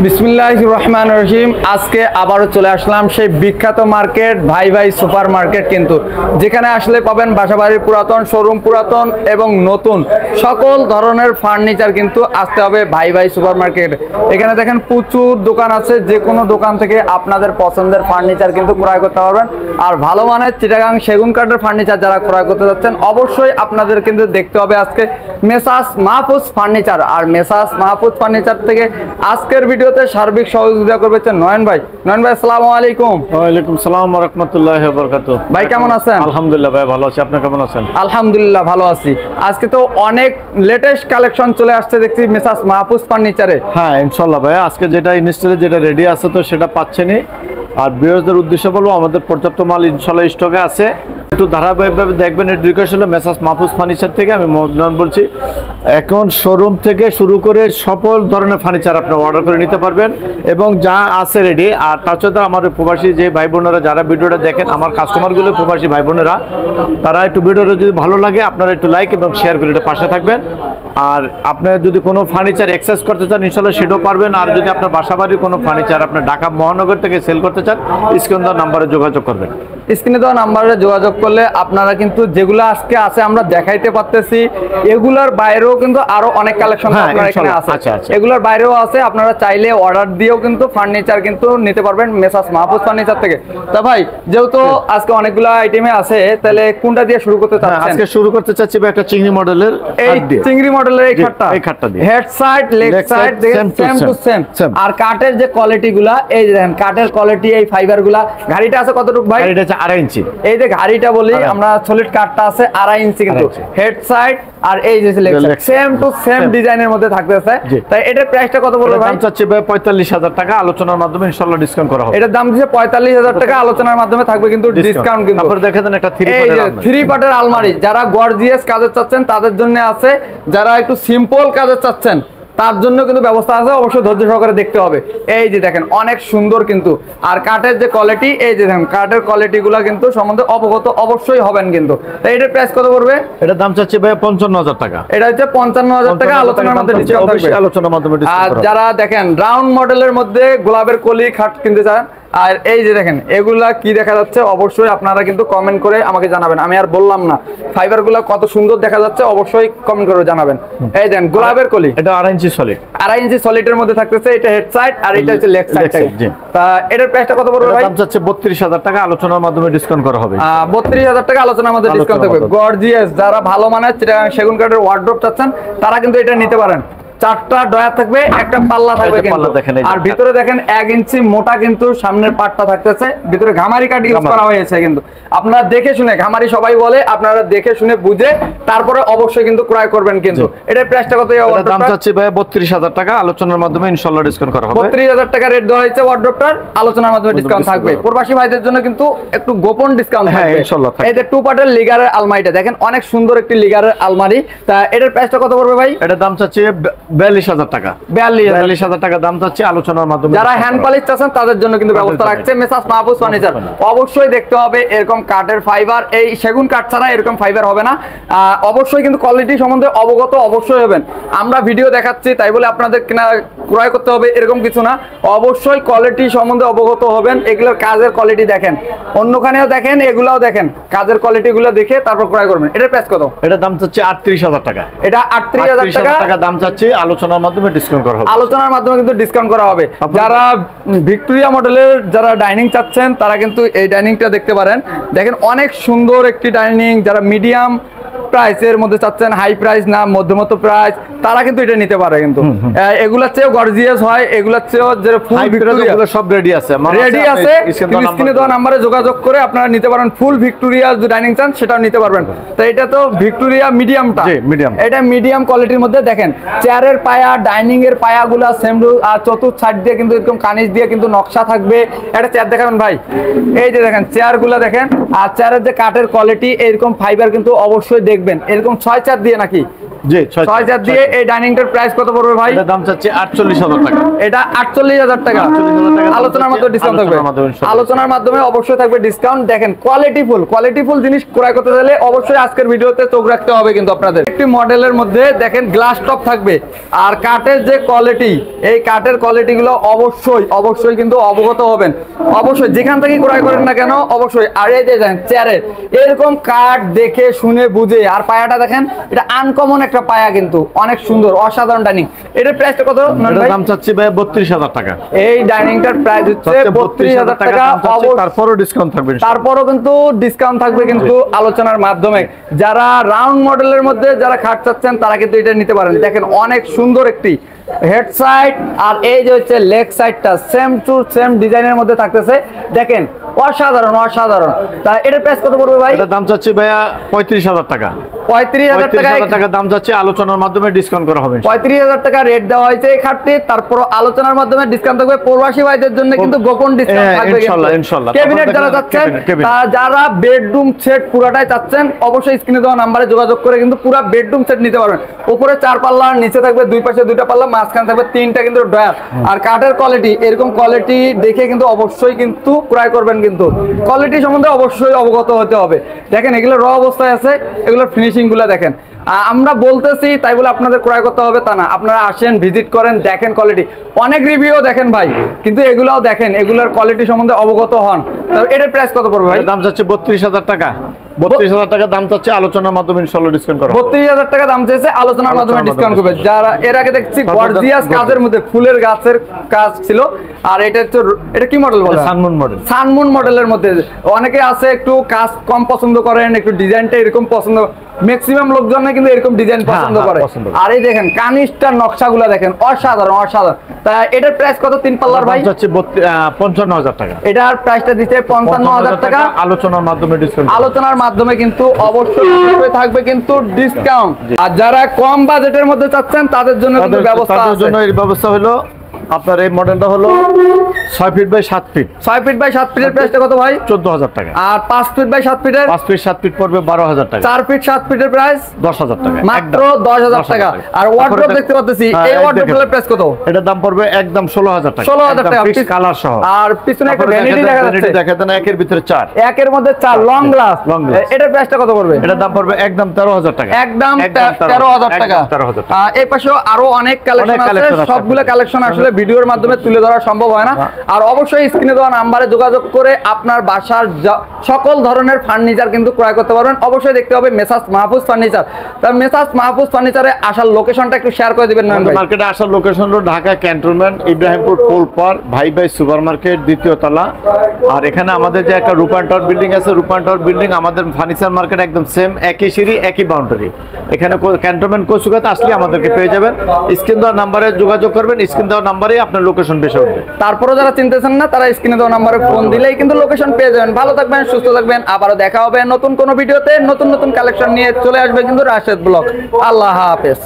বিসমিল্লাহির রহমানির রহিম। আজকে আবারও চলে আসলাম সেই বিখ্যাত মার্কেট ভাই ভাই সুপার মার্কেট, কিন্তু যেখানে আসলে পাবেন বাসাবাড়ির পুরাতন, শোরুম পুরাতন এবং নতুন সকল ধরনের ফার্নিচার কিন্তু আসতে হবে ভাই ভাই সুপার মার্কেট। এখানে দেখেন প্রচুর দোকান আছে, যে কোনো দোকান থেকে আপনাদের পছন্দের ফার্নিচার কিন্তু ক্রয় করতে পারবেন। আর ভালো মানের চিটাগাং সেগুন কাঠের ফার্নিচার যারা ক্রয় করতে যাচ্ছেন, অবশ্যই আপনাদের কিন্তু দেখতে হবে আজকে মেসাস মাহফুজ ফার্নিচার। আর মেসাস মাহফুজ ফার্নিচার থেকে আজকের ভিডিওতে সার্বিক সহযোগিতা করবে নয়ন ভাই। নয়ন ভাই, আসসালামু আলাইকুম। ওয়ালাইকুম সালাম ওয়া রাহমাতুল্লাহি ওয়া বারাকাতুহু। ভাই কেমন আছেন? আলহামদুলিল্লাহ ভাই ভালো আছি, আপনি কেমন আছেন? আলহামদুলিল্লাহ ভালো আছি। আজকে তো অনেক লেটেস্ট কালেকশন চলে আসছে দেখছি মেসাস মাহফুজ ফার্নিচারে। হ্যাঁ ইনশাআল্লাহ ভাই, আজকে যেটা ইনস্টলে যেটা রেডি আছে তো সেটা পাচ্ছেনই। আর ভিউয়ারদের উদ্দেশ্যে বলবো, আমাদের পর্যাপ্ত মাল ইনশাআল্লাহ স্টকে আছে, একটু ধারাবাহিকভাবে দেখবেন। এর রিকোয়েস্ট হলো মেসাস মাহফুজ ফার্নিচার থেকে আমি মোহাম্মদ বলছি। এখন শোরুম থেকে শুরু করে সকল ধরনের ফার্নিচার আপনি অর্ডার করে নিতে পারবেন এবং যা আছে রেডি। আর তাছাড়া আমাদের প্রবাসী যে ভাই বোনেরা যারা ভিডিওটা দেখেন, আমার কাস্টমারগুলো প্রবাসী ভাই বোনেরা, তারা একটু ভিডিওটা যদি ভালো লাগে আপনারা একটু লাইক এবং শেয়ার করে এটা পাশে থাকবেন। আর আপনার যদি কোনো ফার্নিচার এক্সচেঞ্জ করতে চান ইনশাআল্লাহ সেটাও পারবেন। আর যদি আপনার বাসাবাড়ির কোনো ফার্নিচার আপনার ঢাকা মহানগর থেকে সেল করতে চান, স্ক্রিনে দেওয়া নাম্বারে যোগাযোগ করবেন। স্ক্রিনে দেওয়া নাম্বারে যোগাযোগ করলে আপনারা কিন্তু যেগুলো আজকে আছে আমরা দেখাইতে পারতেছি, এগুলার বাইরেও কিন্তু আরো অনেক কালেকশন আপনারা এখানে আছে। এগুলোর বাইরেও আছে, আপনারা চাইলে অর্ডার দিয়েও কিন্তু ফার্নিচার কিন্তু নিতে পারবেন মেসাস মাহফুজ ফার্নিচার থেকে। তা ভাই, যেহেতু আজকে অনেকগুলো আইটেমে আছে, তাহলে কোনটা দিয়ে শুরু করতে চাচ্ছেন? আজকে শুরু করতে চাচ্ছি একটা চিংড়ি মডেলের, এই চিংড়ি মডেলের এই খাটটা দিয়ে head side leg side same to same. আর কাঠের যে কোয়ালিটি গুলা, এই দেখেন কাঠের কোয়ালিটি, এই ফাইবার গুলা। গাড়িটা আছে কতটুকু ভাই? গাড়িটা আছে 2.5 ইঞ্চি। এই যে গাড়িটা বলি আমরা, সলিড কাঠটা আছে 2.5 ইঞ্চি, কিন্তু হেড সাইড আর এই যে leg side same to same ডিজাইনের মধ্যে থাকতেছে। তাই এটার প্রাইসটা কত পড়বে ভাই? দাম চাচ্ছি ভাই 45,000 টাকা, আলোচনার মাধ্যমে ইনশাআল্লাহ ডিসকাউন্ট করা হবে। এটার দাম দিচ্ছে 45,000 টাকা, আলোচনার মাধ্যমে থাকবে কিন্তু ডিসকাউন্ট। কিন্তু তারপর দেখেন একটা 3 পার্টের আলমারি, যারা গর্জিয়াস কাজের চাচ্ছেন তাদের জন্য আছে, যারা একটু সিম্পল কাজের চাচ্ছেন তার জন্য কিন্তু ব্যবস্থা আছে, অবশ্যই ধৈর্য সহকারে দেখতে হবে। এই যে দেখেন অনেক সুন্দর কিন্তু। আর কাঠের যে কোয়ালিটি, এই যে দেখেন কাঠের কোয়ালিটি গুলা কিন্তু সম্বন্ধে অবগত অবশ্যই হবেন কিন্তু। তাই এটার প্রাইস কত পড়বে? এটার দাম চাচ্ছি ভাই 55,000 টাকা। এটা হচ্ছে 55,000 টাকা, আলোচনার মাধ্যমে ডিসকাউন্ট থাকবে। আলোচনার মাধ্যমে আর যারা দেখেন রাউন্ড মডেলের মধ্যে গোলাপের কলি খাট কিনতে চান, আর এই যে দেখেন এগুলা কি দেখা যাচ্ছে, অবশ্যই আপনারা কিন্তু কমেন্ট করে আমাকে জানাবেন। আমি আর বললাম না, ফাইবার গুলা কত সুন্দর দেখা যাচ্ছে, অবশ্যই কমেন্ট করে জানাবেন। এই দেখেন গোলাপের কলি, এটা 2.5 ইঞ্চি সলিড, 2.5 ইঞ্চি সলিডের মধ্যে থাকতেছে। এটা হেড সাইড আর এটা হচ্ছে লেগ সাইড। তা এটার প্রাইসটা কত পড়বে ভাই? দাম চাচ্ছে 32,000 টাকা, আলোচনার মাধ্যমে ডিসকাউন্ট করা হবে। 32,000 টাকা, আলোচনার মধ্যে ডিসকাউন্ট থাকবে। গর্জিয়াস যারা ভালো মানের চিটাগাং সেগুন কাঠের ওয়ার্ড্রোব চাচ্ছেন, তারা কিন্তু এটা নিতে পারেন। 4টা ডয়ার থাকবে, একটা পাল্লা থাকবে কিন্তু। আর ভিতরে দেখেন 1 ইঞ্চি মোটা কিন্তু সামনের পাটটা থাকতেছে। ভিতরে ঘামারি কাঠ ইউজ করা হয়েছে কিন্তু। আপনারা দেখে শুনে, ঘামারি সবাই বলে, আপনারা দেখে শুনে বুঝে তারপরে অবশ্যই কিন্তু ক্রয় করবেন কিন্তু। এটার প্রাইসটা কত? দাম চাচ্ছি ভাই 32,000 টাকা, আলোচনার মাধ্যমে ইনশাআল্লাহ ডিসকাউন্ট করা হবে। 32,000 টাকা রেট দেওয়া হয়েছে ওয়ার্ড্রোবটার, আলোচনার মাধ্যমে ডিসকাউন্ট থাকবে। প্রবাসী ভাইদের জন্য কিন্তু একটু গোপন ডিসকাউন্ট থাকবে ইনশাআল্লাহ। এই যে 2 পার্টের লিগারের আলমারিটা দেখেন, অনেক সুন্দর একটি লিগারের আলমারি। তা এটার প্রাইসটা কত পড়বে ভাই? এটার দাম চাচ্ছি 42,000 টাকা। 42,000 টাকা দাম চাচ্ছি, আলোচনার মাধ্যমে। যারা হ্যান্ড পলিশ চাচ্ছেন তাদের জন্য কিন্তু ব্যবস্থা রাখছে মেসাস মাহফুজ ফার্নিচার। অবশ্যই দেখতে হবে এরকম কাঠের ফাইবার, এই সেগুন কাঠ ছাড়া এরকম ফাইবার হবে না। অবশ্যই কিন্তু কোয়ালিটি সম্বন্ধে অবগত অবশ্যই হবেন। আমরা ভিডিও দেখাচ্ছি তাই বলে আপনাদের কিনা ক্রয় করতে হবে এরকম কিছু না, অবশ্যই কোয়ালিটি সম্বন্ধে অবগত হবেন। এগুলোর কাজের কোয়ালিটি দেখেন, অন্যখানেও দেখেন, এগুলাও দেখেন, কাজের কোয়ালিটি গুলো দেখে তারপর ক্রয় করবেন। এটার প্রাইস কত? এটার দাম চাচ্ছি 38,000 টাকা। এটা 38,000 টাকা দাম চাচ্ছি, আলোচনার মাধ্যমে ডিসকাউন্ট করা হবে। আলোচনার মাধ্যমে কিন্তু ডিসকাউন্ট করা হবে। যারা ভিক্টোরিয়া মডেলের যারা ডাইনিং চাচ্ছেন তারা কিন্তু এই ডাইনিংটা দেখতে পারেন। দেখেন অনেক সুন্দর একটি ডাইনিং। যারা মিডিয়াম প্রাইসের মধ্যে চাচ্ছেন, হাই প্রাইস না মধ্যমত প্রাইস, তারা কিন্তু এটা নিতে পারে কিন্তু। এগুলার চেয়েও গর্জিয়াস হয়, এগুলার চেয়েও যে ফুল ভিক্টোরিয়া সব রেডি আছে, রেডি আছে। স্ক্রিনে দেওয়া নাম্বারে যোগাযোগ করে আপনারা নিতে পারেন। ফুল ভিক্টোরিয়া যে ডাইনিং চান সেটাও নিতে পারবেন। তো এটা তো ভিক্টোরিয়া মিডিয়ামটা, এটা মিডিয়াম কোয়ালিটির মধ্যে। দেখেন চেয়ারের পায়া, ডাইনিং এর পায়াগুলা সেম, আর চতুর্থ সাইড দিয়ে কিন্তু এরকম কানিজ দিয়ে কিন্তু নকশা থাকবে। একটা চেয়ার দেখাবেন ভাই, এই যে দেখেন চেয়ার গুলা দেখেন। আর চেয়ারের যে কাঠের কোয়ালিটি, এরকম ফাইবার কিন্তু অবশ্যই দেখবেন। এরকম 6 4 দিয়ে নাকি জি, 6000 দিয়ে এই ডাইনিংটার প্রাইস কত পড়বে ভাই? এটার দাম চাচ্ছি 48000 টাকা। এটা 48000 টাকা। 48,000 টাকা আলোচনার মাধ্যমে ডিসকাউন্ট থাকবে। আলোচনার মাধ্যমে ইনশাআল্লাহ। আলোচনার মাধ্যমে অবশ্যই থাকবে ডিসকাউন্ট। দেখেন কোয়ালিটিফুল জিনিস ক্রয় করতে চাইলে অবশ্যই আজকের ভিডিওতে চোখ রাখতে হবে কিন্তু আপনাদের। একটি মডেলের মধ্যে দেখেন গ্লাস টপ থাকবে, আর কাঠের যে কোয়ালিটি, এই কাঠের কোয়ালিটি গুলো অবশ্যই কিন্তু অবগত হবেন। অবশ্যই যেখান থেকে ক্রয় করেন না কেন অবশ্যই। আর এই যে চেয়ারের এরকম কাঠ দেখে শুনে বুঝে, আর পায়াটা দেখেন, এটা আনকমন একটা পায়া, কিন্তু অনেক সুন্দর, অসাধারণ ডাইনিং। এটার প্রাইসটা কত? এটার দাম চাচ্ছি ভাই 32000 টাকা। এই ডাইনিংটার প্রাইস হচ্ছে 32000 টাকা। তারপরও ডিসকাউন্ট থাকবে ইনশাআল্লাহ। তারপরও কিন্তু ডিসকাউন্ট থাকবে কিন্তু আলোচনার মাধ্যমে। যারা রাউন্ড মডেলের মধ্যে যারা খাট চাচ্ছেন তারা কিন্তু এটা নিতে পারেন। দেখেন অনেক সুন্দর একটি হেড সাইড, আর এই যে হচ্ছে লেগ সাইডটা সেম টু সেম ডিজাইনের মধ্যে থাকতেছে। দেখেন অসাধারণ। তা এটার প্রাইস কত পড়বে ভাই? এটার দাম চাচ্ছি ভাইয়া 35000 টাকা। 35000 টাকা দাম যাচ্ছে, আলোচনার মাধ্যমে ডিসকাউন্ট করা হবে। 35000 টাকা রেট দেওয়া হয়েছে এই খাটটি। তারপর আলোচনার মাধ্যমে ডিসকাউন্ট থাকবে। প্রবাসী ভাইদের জন্য কিন্তু গোপন ডিসকাউন্ট থাকবে ইনশাআল্লাহ। ক্যাবিনেট যারা চাচ্ছেন, যারা বেডরুম সেট পুরাটাই চাচ্ছেন, অবশ্যই স্ক্রিনে দেওয়া নাম্বারে যোগাযোগ করে কিন্তু পুরো বেডরুম সেট নিতে পারবেন। উপরে 4 পাল্লা, নিচে থাকবে 2 পাশে 2টা পাল্লা, মাঝখানে থাকবে 3টা কিন্তু ড্রয়ার। আর কাঠের কোয়ালিটি, এরকম কোয়ালিটি দেখে কিন্তু অবশ্যই কিন্তু ক্রয় করবেন। কিন্তু কোয়ালিটি সম্বন্ধে অবশ্যই অবগত হতে হবে। দেখেন এগুলো র অবস্থায় আছে, এগুলোর ফিনিশিং গুলো দেখেন। আমরা বলতেছি তাই বলে আপনাদের ক্রয় করতে হবে তা না। আপনারা আসেন, ভিজিট করেন, দেখেন কোয়ালিটি। অনেক রিভিউ দেখেন ভাই, কিন্তু এগুলাও দেখেন, এগুলোর কোয়ালিটি সম্বন্ধে অবগত হন। এটার প্রাইস কত পড়বে ভাই? দাম যাচ্ছে 32000 টাকা। 32000 টাকা দাম চাচ্ছে, আলোচনার মাধ্যমে ইনশাআল্লাহ ডিসকাউন্ট করা হবে। 32000 টাকা দাম চেয়েছে, আলোচনার মাধ্যমে ডিসকাউন্ট করবে। যারা এর আগে দেখছি গর্জিয়াস কাজের মধ্যে ফুলের গাছের কাজ ছিল, আর এটা হচ্ছে, এটা কি মডেল বলে? সানমুন মডেলের মধ্যে। অনেকে আছে একটু কাজ কম পছন্দ করেন, একটু ডিজাইনটা এরকম পছন্দ, ম্যাক্সিমাম লোকজন কিন্তু এরকম ডিজাইন পছন্দ করে। আর এই দেখেন কানিস্টার নকশাগুলো দেখেন, অসাধারণ। তা এটার প্রাইস কত 3 পাল্লার ভাই? 55000 টাকা। এটার প্রাইসটা দিতে 55000 টাকা। আলোচনার মাধ্যমে ডিসকাউন্ট, আলোচনার মাধ্যমে কিন্তু অবশ্যই থাকবে কিন্তু ডিসকাউন্ট। আর যারা কম বাজেটের মধ্যে চাচ্ছেন তাদের জন্য কিন্তু ব্যবস্থা আছে। তাদের জন্য এই ব্যবস্থা হলো, আপনার এই মডেলটা হলো 6 feet by 7 feet. 6 feet by 7 ফিটের প্রাইসটা কত ভাই? 14000 টাকা। আর 5 ফিট বাই 7 ফিটের? 5 ফিট 7 ফিট পড়বে 12000 টাকা। 4 ফিট 7 ফিটের প্রাইস 10000 টাকা, মাত্র 10000 টাকা। আর ওয়ার্ডরোব দেখতে পাচ্ছি, এই ওয়ার্ডরোবের প্রাইস কত? এটার দাম পড়বে একদম 16000 টাকা। 16000 টাকা ফিক্স কালার সহ। আর পিছনে একটা ভ্যানিটি দেখা যাচ্ছে, দেখাতেন একের ভিতরে 4, একের মধ্যে 4 লং গ্লাস। এটার প্রাইসটা কত পড়বে? এটার দাম পড়বে একদম 13000 টাকা। একদম 13000 টাকা। এই পাশেও আরো অনেক কালেকশন আছে, সবগুলো কালেকশন আসলে ভিডিওর মাধ্যমে তুলে ধরা সম্ভব হয় না। আর অবশ্যই স্ক্রিনে দেওয়া নাম্বারে যোগাযোগ করে আপনার বাসার সকল ধরনের ফার্নিচার কিন্তু ক্রয় করতে পারবেন। অবশ্যই দেখতে হবে মেসার্স মাহফুজ ফার্নিচার। তার মেসার্স মাহফুজ ফার্নিচারে আসার লোকেশনটা একটু শেয়ার করে দিবেন। মার্কেটে আসার লোকেশন হলো ঢাকা ক্যান্টনমেন্ট, ইব্রাহিমপুর পোলপার, ভাই সুপার মার্কেট, 2য় তলা। আর এখানে আমাদের যে একটা রূপায়ণ টাওয়ার বিল্ডিং আছে, রূপায়ণ টাওয়ার বিল্ডিং আমাদের ফার্নিচার মার্কেট একদম সেম, একই সিঁড়ি, একই বাউন্ডারি। এখানে ক্যান্টনমেন্ট কচুকাতে আসলে আমাদেরকে পেয়ে যাবেন। স্ক্রিন দেওয়া নাম্বারে যোগাযোগ করবেন, স্ক্রিন দেওয়া নাম্বারেই আপনার লোকেশন বেশি উঠবে। তারপরও যারা চিনতেছেন না, তারা স্ক্রিনে দেওয়া নাম্বারে ফোন দিলেই কিন্তু লোকেশন পেয়ে যাবেন। ভালো থাকবেন, সুস্থ থাকবেন। আবারও দেখা হবে নতুন কোনো ভিডিওতে, নতুন কালেকশন নিয়ে চলে আসবে কিন্তু রাশেদ ব্লগ। আল্লাহ হাফেজ।